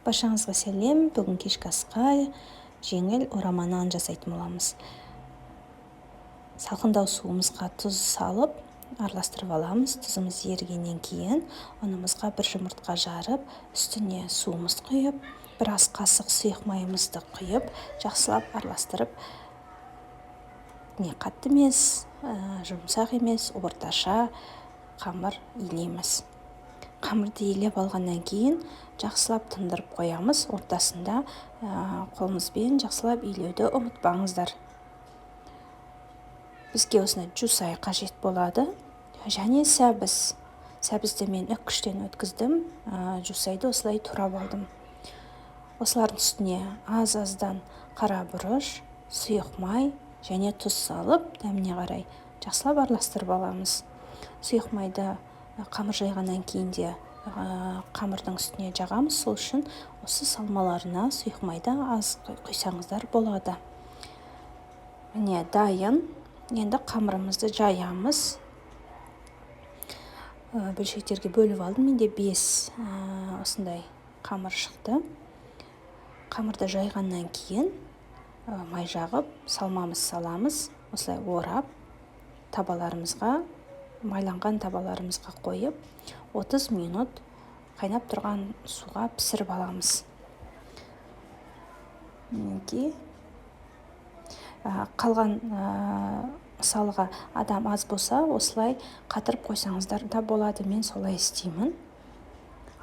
Баршаңызға сәлем. Бүгін кешкі асқа жеңіл орама нан жасайтын боламыз. Салқындау суымызға тұз салып, араластырып аламыз. Тұзымыз ерігеннен кейін ұнымызға бір жұмыртқа жарып, үстіне суымыз құйып, бір ас қасық сұйық майымызды құйып, жақсылап араластырып, не қатты емес, жұмсақ емес, орташа қамыр илейміз. Қамырды илеп алғаннан кейін жақсылап тындырып қоямыз. Ортасында қолымызбен жақсылап илеуді ұмытпаңыздар. Бізге осындай жусай қажет болады. Және сәбіз. Сәбізді мен үккіштен өткіздім. Жусайды осылай турап алдым. Осылардың үстіне аз-аздан қара бұрыш, сұйық май және тұз салып, дәміне қарай жақсылап араластырып аламыз. Сұйық майды қамыр жайғаннан кейін де қамырдың үстіне жағамыз. Сол үшін осы салмаларына сұйық майды аз құйсаңыздар болады. Міне дайын. Енді қамырымызды жаямыз. Бөлшектерге бөліп алдым. Менде 5 осындай қамыр шықты. Қамырды жайғаннан кейін май жағып, салмамыз саламыз. Осылай орап, табаларымызға, майланған табаларымызға қойып, 30 минут қайнап тұрған суға пісіріп аламыз. Қалған мысалға адам аз болса, осылай қатырып қойсаңыздар да болады. Мен солай істеймін.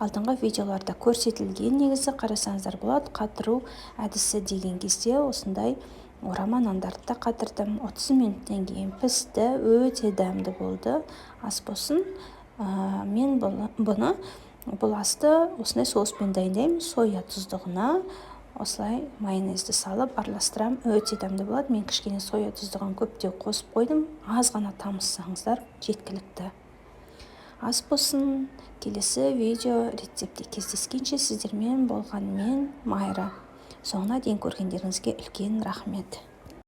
Алдыңғы видеоларда көрсетілген, негізі қарасаңыздар болады. Қатыру әдісі деген кезде осындай орама нандарды да қатырдым. 30 минуттен кейін пісті, өте дәмді болды. Ас болсын. Мен бұл асты осындай соуспен дайындаймын. Соя тұздығына осылай майонезді салып араластырам. Өте дәмді болады. Мен кішкене соя тұздығын көптеу қосып қойдым. Аз ғана тамызсаңыздар жеткілікті. Ас болсын. Келесі видео рецепте кездескенше сіздермен болған мен Майра. Соңына дейін көргендеріңізге үлкен рахмет.